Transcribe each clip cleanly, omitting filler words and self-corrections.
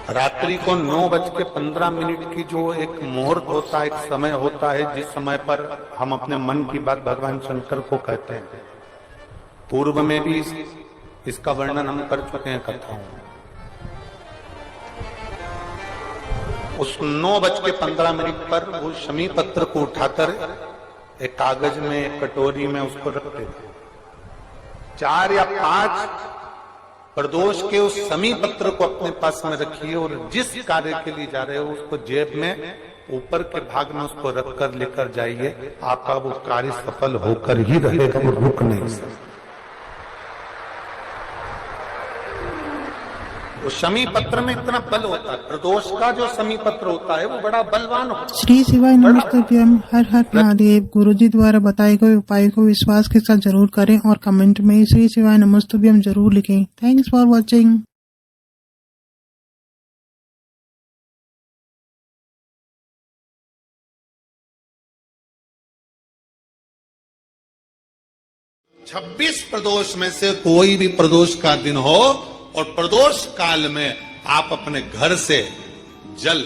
रात्रि को 9:15 की जो एक मुहूर्त होता है, एक समय होता है, जिस समय पर हम अपने मन की बात भगवान शंकर को कहते हैं। पूर्व में भी इसका वर्णन हम कर चुके हैं कथाओं में। उस 9:15 पर वो शमी पत्र को उठाकर एक कागज में, एक कटोरी में उसको रखते थे। 4 या 5 प्रदोष के उस शमी पत्र को अपने पास में रखिए और जिस कार्य के लिए जा रहे हो उसको जेब में ऊपर के भाग में उसको रखकर लेकर जाइए। आपका वो कार्य सफल होकर ही रहेगा, वो रुक नहीं सकता। वो शमी पत्र में इतना बल होता है, प्रदोष का जो शमी पत्र होता है वो बड़ा बलवान होता है। श्री शिवाय नमस्तुभ्यम। हर हर महादेव। गुरुजी द्वारा बताए गए उपाय को विश्वास के साथ जरूर करें और कमेंट में श्री शिवाय नमस्तुभ्यम जरूर लिखें। Thanks for watching. 26 प्रदोष में से कोई भी प्रदोष का दिन हो और प्रदोष काल में आप अपने घर से जल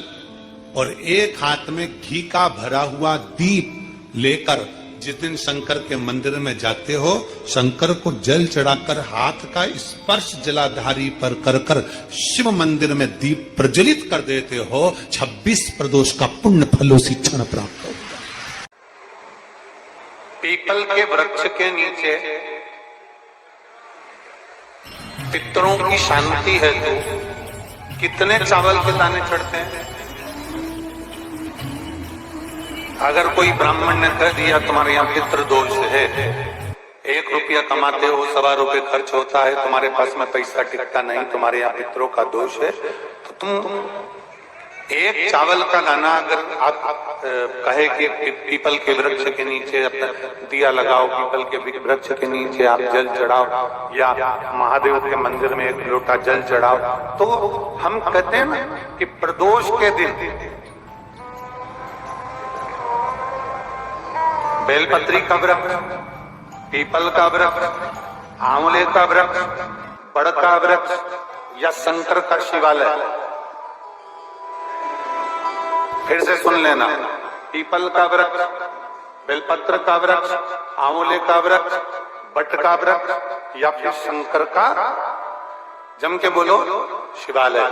और एक हाथ में घी का भरा हुआ दीप लेकर जिस दिन शंकर के मंदिर में जाते हो, शंकर को जल चढ़ाकर हाथ का स्पर्श जलाधारी पर कर कर शिव मंदिर में दीप प्रज्वलित कर देते हो, 26 प्रदोष का पुण्य फल उसी क्षण प्राप्त होता है। पीपल के वृक्ष के नीचे पितरों की शांति है तो कितने चावल के दाने चढ़ते हैं। अगर कोई ब्राह्मण ने कह दिया तुम्हारे यहाँ पितृ दोष है, 1 रुपया कमाते हो, 1.25 रुपये खर्च होता है, तुम्हारे पास में पैसा टिकता नहीं, तुम्हारे यहाँ पितरों का दोष है, तो तुम एक चावल का दाना अगर आप कहे कि पीपल के वृक्ष के नीचे अपना दिया लगाओ, पीपल के वृक्ष के नीचे आप जल चढ़ाओ या महादेव के मंदिर में 1 लोटा जल चढ़ाओ, तो हम कहते हैं ना कि प्रदोष के दिन बेलपत्री का वृक्ष, पीपल का वृक्ष, आंवले का वृक्ष, बड़ का वृक्ष या शंकर का शिवालय, फिर से सुन लेना, पीपल का वृक्ष, बेलपत्र का वृक्ष, आंवले का वृक्ष, बट का वृक्ष या फिर शंकर का, जम के बोलो, शिवालय।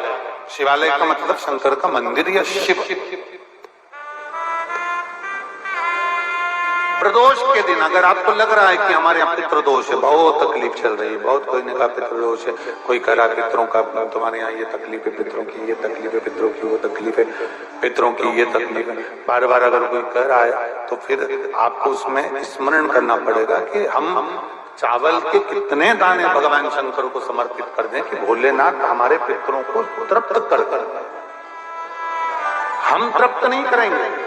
शिवालय का मतलब शंकर का मंदिर या शिव। प्रदोष के दिन अगर आपको लग रहा है कि हमारे यहाँ पितृदोष है, बहुत तकलीफ चल रही है, बहुत कोई ने कहा पितृदोष है, कोई कह रहा पितरों का, तुम्हारे यहाँ ये तकलीफ है, पितरों की ये तकलीफ है, पितरों की वो तकलीफ है, पितरों की ये तकलीफ है, बार बार अगर कोई कह रहा है तो फिर आपको उसमें स्मरण करना पड़ेगा कि हम चावल के कितने दाने भगवान शंकर को समर्पित कर दें कि भोलेनाथ हमारे पितरों को तृप्त कर कर। हम तृप्त नहीं करेंगे,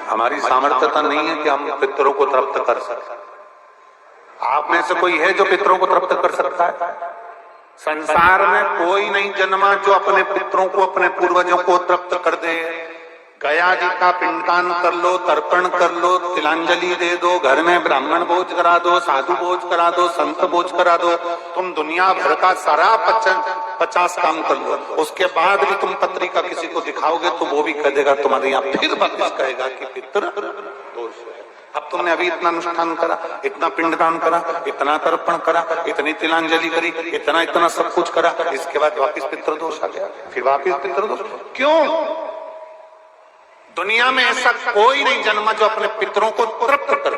हमारी सामर्थ्यता नहीं है कि हम पितरों को तृप्त कर सकते। आप में से कोई है जो पितरों को तृप्त कर सकता है? संसार में कोई नहीं जन्मा जो अपने पितरों को, अपने पूर्वजों को तृप्त कर दे। गया जी का पिंडदान कर लो, तर्पण कर लो, तिलांजलि दे दो, घर में ब्राह्मण भोज करा दो, साधु भोज करा दो, संत भोज करा दो, तुम दुनिया भर का सारा 50 काम कर लो, उसके बाद भी तुम पत्रिका किसी को दिखाओगे तो वो भी कह देगा तुम्हारे यहाँ, फिर वापस कहेगा कि पितृ दोष है। अब तुमने अभी इतना अनुष्ठान करा, इतना पिंडदान करा, इतना तर्पण करा, इतनी तिलांजलि करी, इतना सब कुछ करा, इसके बाद वापिस पितृदोष आ गया, फिर वापिस पितृदोष। क्यों? दुनिया में ऐसा कोई नहीं जन्मा जो अपने पितरों को तृप्त कर।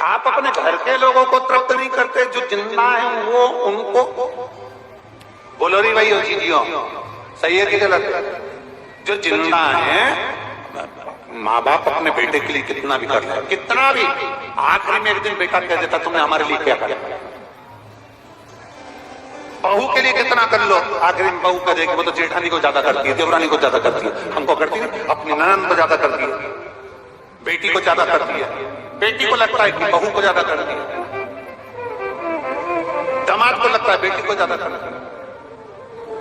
आप अपने घर के लोगों को तृप्त नहीं करते, जो जिंदा है वो उनको बोलो री भाई जीजियो, सही है कि गलत है? जो जिंदा है, माँ बाप अपने बेटे के लिए कितना भी कर ले, कितना भी, आखिरी में एक दिन बेटा कह देता तुमने हमारे लिए क्या किया। बहू के लिए कितना कर लो, आखिरी में बहू कह देगी वो तो जेठानी को ज्यादा करती है, देवरानी को ज्यादा करती है, हमको करती है, अपनी ननद को ज्यादा करती है, बेटी को ज्यादा करती है, बेटी को लगता है कि बहू को ज्यादा करती है, दामाद को लगता है बेटी को ज्यादा करती है,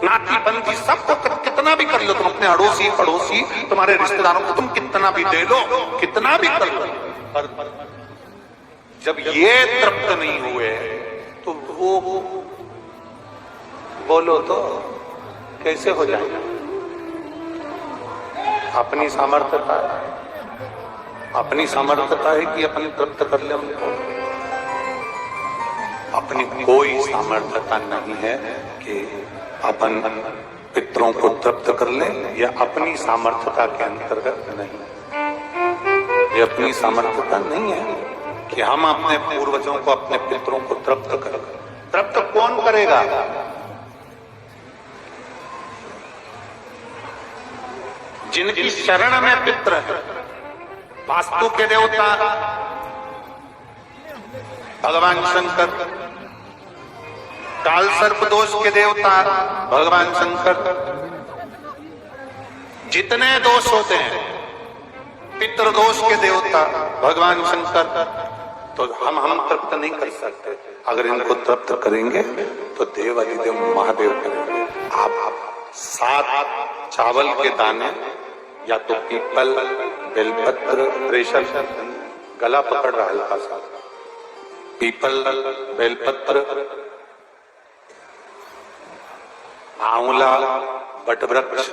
नाती बंदी सबको कितना भी कर लो तुम, अपने अड़ोसी पड़ोसी तुम्हारे रिश्तेदारों को तुम कितना भी दे लो, कितना भी कर लो, जब ये तृप्त नहीं हुए तो वो बोलो तो कैसे हो जाएगा? अपनी सामर्थ्यता है, अपनी सामर्थ्यता है कि अपन तृप्त कर ले उनको। अपनी कोई सामर्थ्यता नहीं है कि अपन पितरों को तृप्त कर ले, या अपनी सामर्थ्यता के अंतर्गत नहीं। ये अपनी सामर्थ्यता नहीं है कि हम अपने पूर्वजों को, अपने पितरों को तृप्त करें। तृप्त कौन करेगा? जिनकी शरण में पितर है, वास्तु के देवता भगवान शंकर, काल सर्प दोष के देवता भगवान शंकर, जितने दोष होते हैं पितृदोष के देवता भगवान शंकर, तो हम तृप्त नहीं कर सकते। अगर इनको तृप्त करेंगे तो देव अधिदेव महादेव करेंगे। आप 7 चावल के दाने, या तो पीपल, बेलपत्र, प्रेशर, गला पकड़ रहा है हल्का सा, पीपल, बेलपत्र, आंवला, बटवृक्ष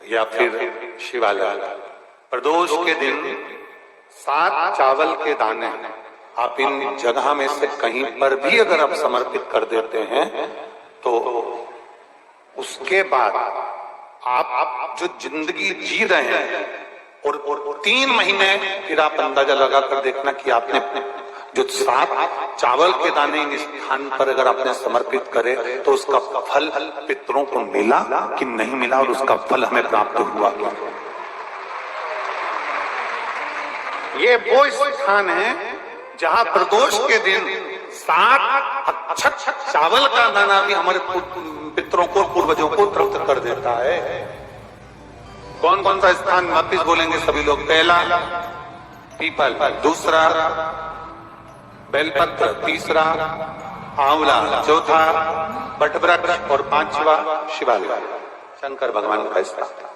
या फिर शिवालय, प्रदोष के दिन 7 चावल के दाने आप इन जगह में से कहीं पर भी अगर आप समर्पित कर देते हैं तो उसके बाद आप जो जिंदगी जी रहे हैं और 3 महीने फिर आप अंदाजा लगा कर देखना कि आपने जो 7 चावल के दाने इन स्थान पर अगर आपने समर्पित करे तो उसका फल पितरों को मिला कि नहीं मिला, और उसका फल हमें प्राप्त हुआ क्या? ये वो स्थान है जहां प्रदोष के दिन 7 अक्षत चावल का दाना भी हमारे पितरों को, पूर्वजों को तृप्त कर देता है। कौन कौन सा स्थान वापिस बोलेंगे सभी लोग? पहला पीपल, दूसरा बेलपत्र, तीसरा आंवला, चौथा बटवृक्ष और 5वां शिवालय, शंकर भगवान का स्थान।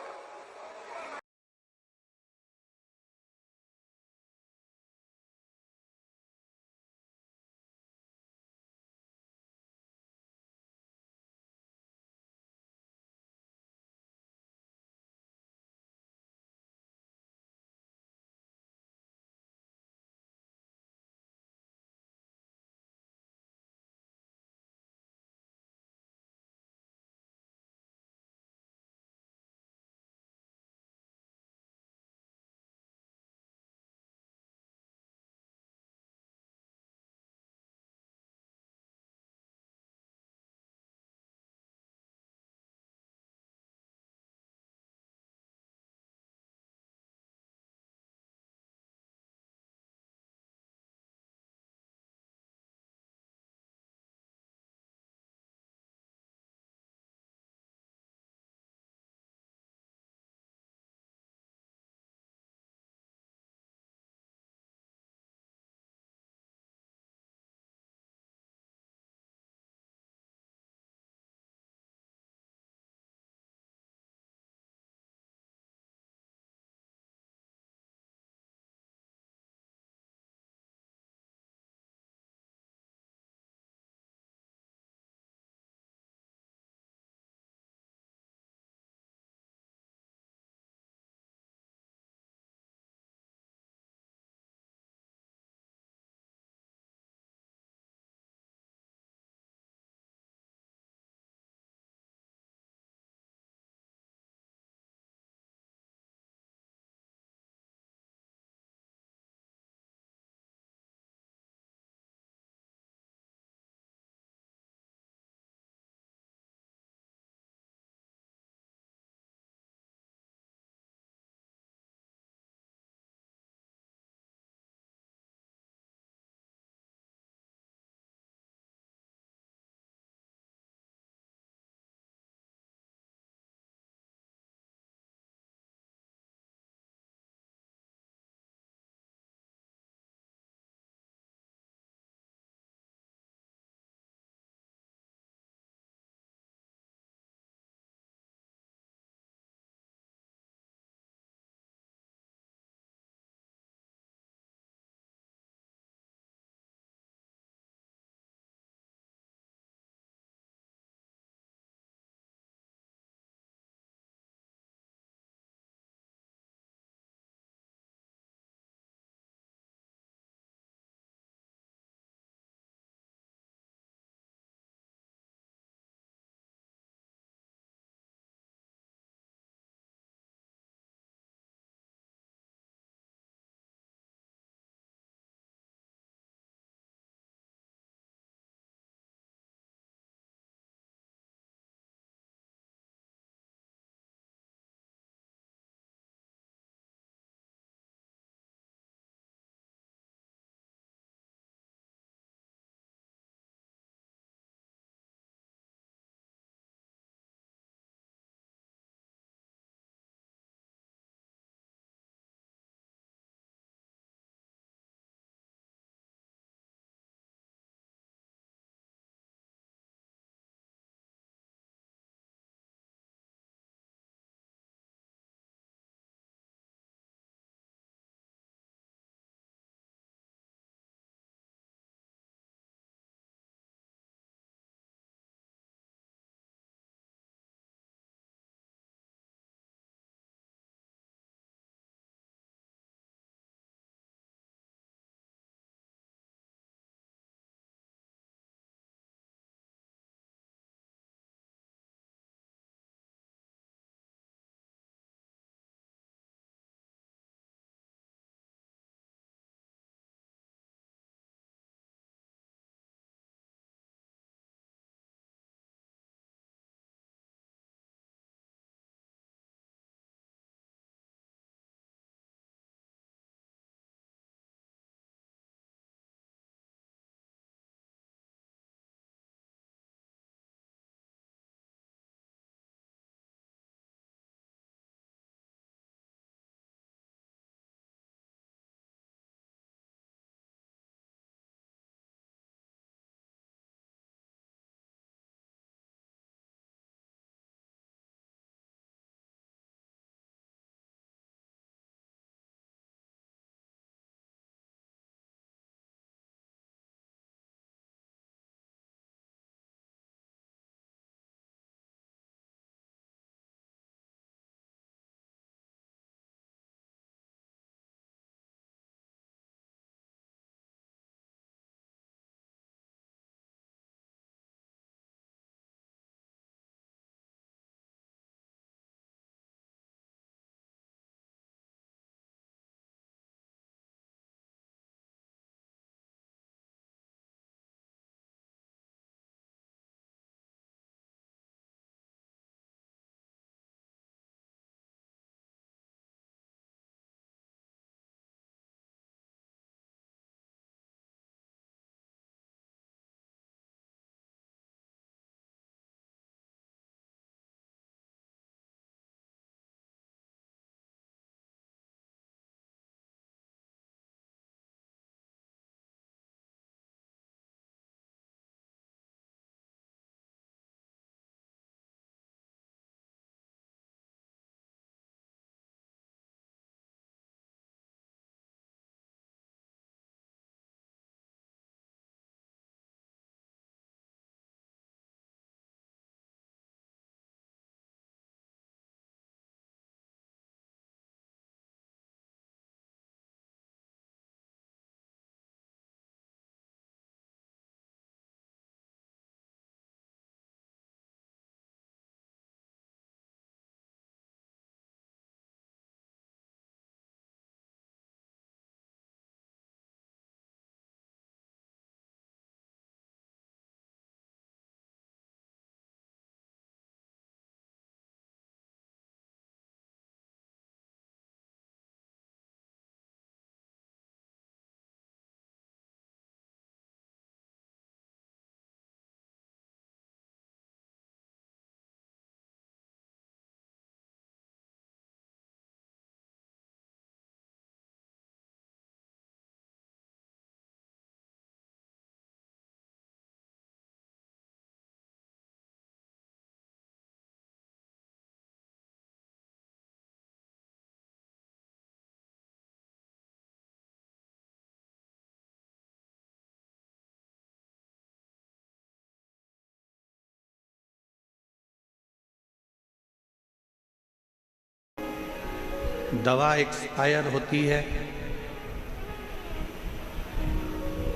दवा एक्सपायर होती है,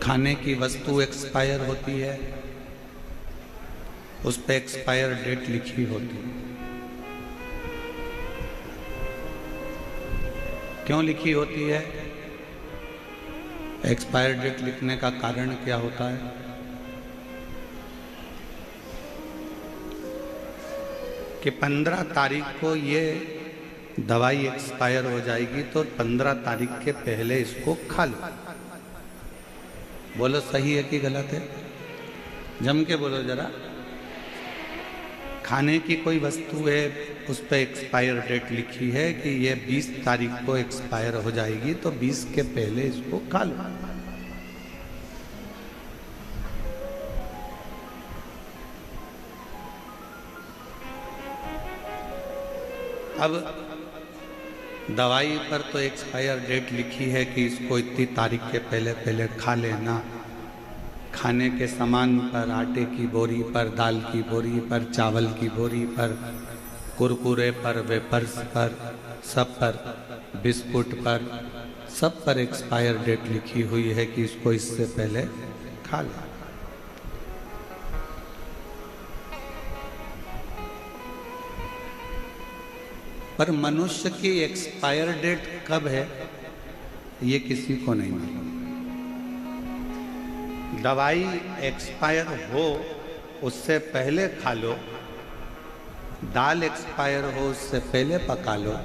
खाने की वस्तु एक्सपायर होती है, उस पर एक्सपायर डेट लिखी होती है। क्यों लिखी होती है? एक्सपायर डेट लिखने का कारण क्या होता है? कि 15 तारीख को ये दवाई एक्सपायर हो जाएगी तो 15 तारीख के पहले इसको खा लो। बोलो सही है कि गलत है? जम के बोलो जरा। खाने की कोई वस्तु है, उस पर एक्सपायर डेट लिखी है कि ये 20 तारीख को एक्सपायर हो जाएगी, तो 20 के पहले इसको खा लो। अब दवाई पर तो एक्सपायर डेट लिखी है कि इसको इतनी तारीख के पहले पहले खा लेना। खाने के सामान पर, आटे की बोरी पर, दाल की बोरी पर, चावल की बोरी पर, कुरकुरे पर, वेपर्स पर, सब पर, बिस्कुट पर, सब पर एक्सपायर डेट लिखी हुई है कि इसको इससे पहले खा लेना। पर मनुष्य की एक्सपायर डेट कब है ये किसी को नहीं मालूम। दवाई एक्सपायर हो उससे पहले खा लो, दाल एक्सपायर हो उससे पहले पका लो,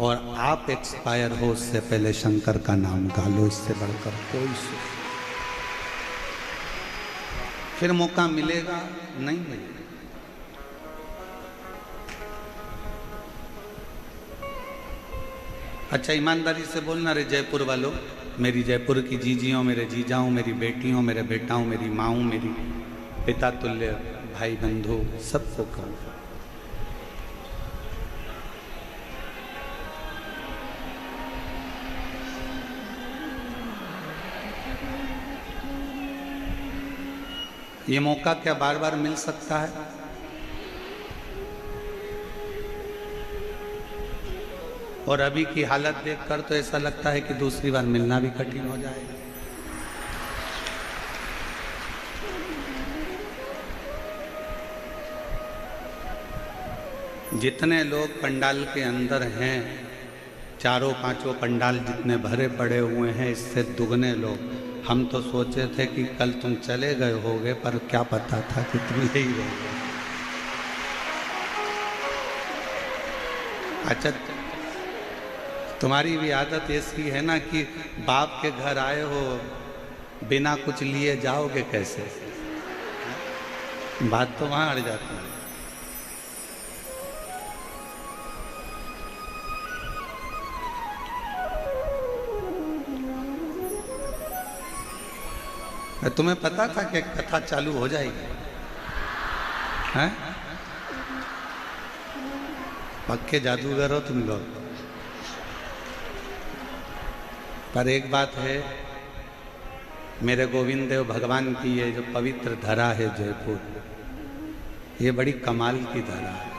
और आप एक्सपायर हो उससे पहले शंकर का नाम गा लो। इससे बढ़कर कोई सुख फिर मौका मिलेगा नहीं मिलेगा। अच्छा ईमानदारी से बोलना रे जयपुर वालों, मेरी जयपुर की जीजियों, मेरे जीजाओं, मेरी बेटियों, मेरे बेटाओं, मेरी माँओं, मेरी पिता तुल्य भाई बंधु, सबको कहूँ ये मौका क्या बार बार मिल सकता है? और अभी की हालत देखकर तो ऐसा लगता है कि दूसरी बार मिलना भी कठिन हो जाएगा। जितने लोग पंडाल के अंदर हैं, चारों पांचों पंडाल जितने भरे पड़े हुए हैं, इससे दुगने लोग। हम तो सोचे थे कि कल तुम चले गए होगे, पर क्या पता था कि तुम यही रहोगे। अच्छा, तुम्हारी भी आदत ऐसी है ना कि बाप के घर आए हो, बिना कुछ लिए जाओगे कैसे? बात तो वहां अड़ जाती है। तुम्हें पता था कि कथा चालू हो जाएगी? हैं? पक्के जादूगर हो तुम लोग। पर एक बात है, मेरे गोविंद देव भगवान की ये जो पवित्र धरा है जयपुर, ये बड़ी कमाल की धरा है।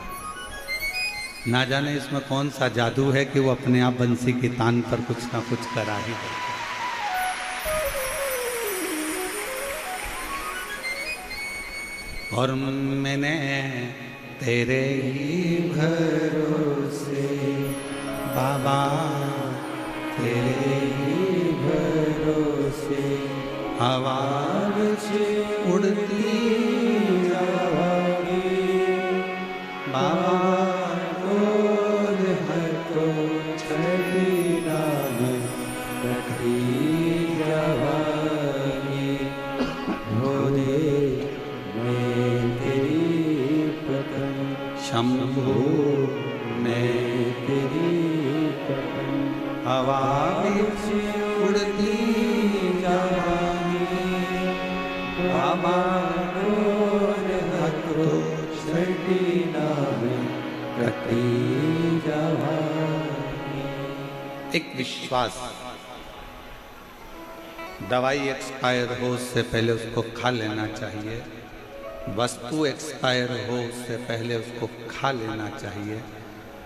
ना जाने इसमें कौन सा जादू है कि वो अपने आप बंसी की तान पर कुछ ना कुछ करा ही दे। और मैंने तेरे ही भरोसे बाबा, तेरे ही भरोसे हवा से उड़ती जावागी बाबा, रोज है तो छठी नाम रखी जावागी। भोले मैं तेरी पतन, शंभू मैं तेरी पतन, हवा से उड़ती जावागी बाबा, रोज हथो छठी नाम कटी जावागी। एक विश्वास, दवाई एक्सपायर हो उससे पहले उसको खा लेना चाहिए, वस्तु एक्सपायर हो उससे पहले उसको खा लेना चाहिए,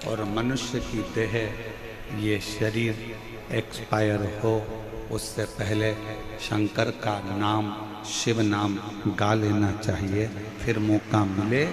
और मनुष्य की देह ये शरीर एक्सपायर हो उससे पहले शंकर का नाम, शिव नाम गा लेना चाहिए, फिर मौका मिले।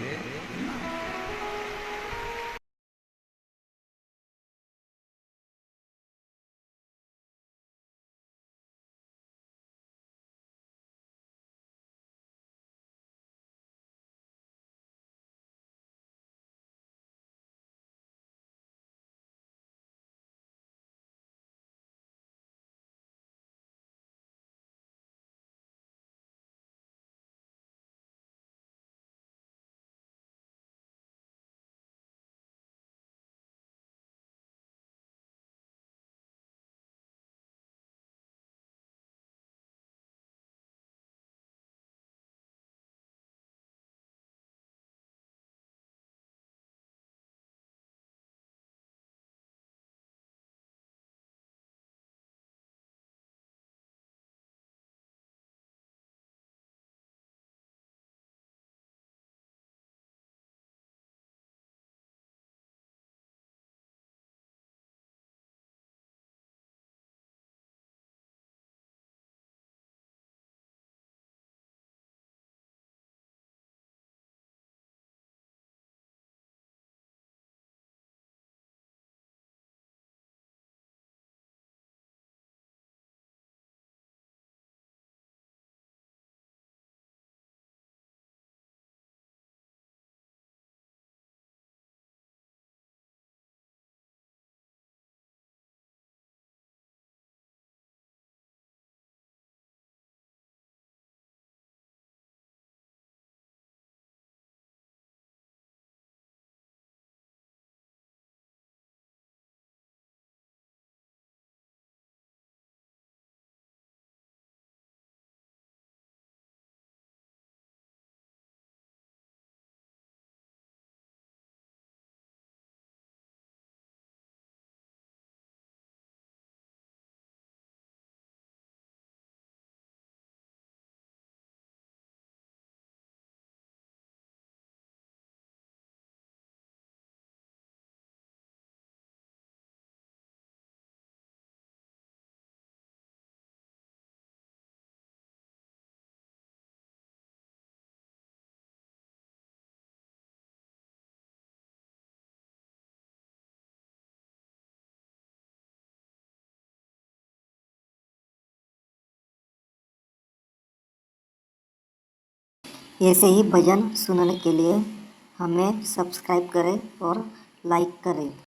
ऐसे ही भजन सुनने के लिए हमें सब्सक्राइब करें और लाइक करें।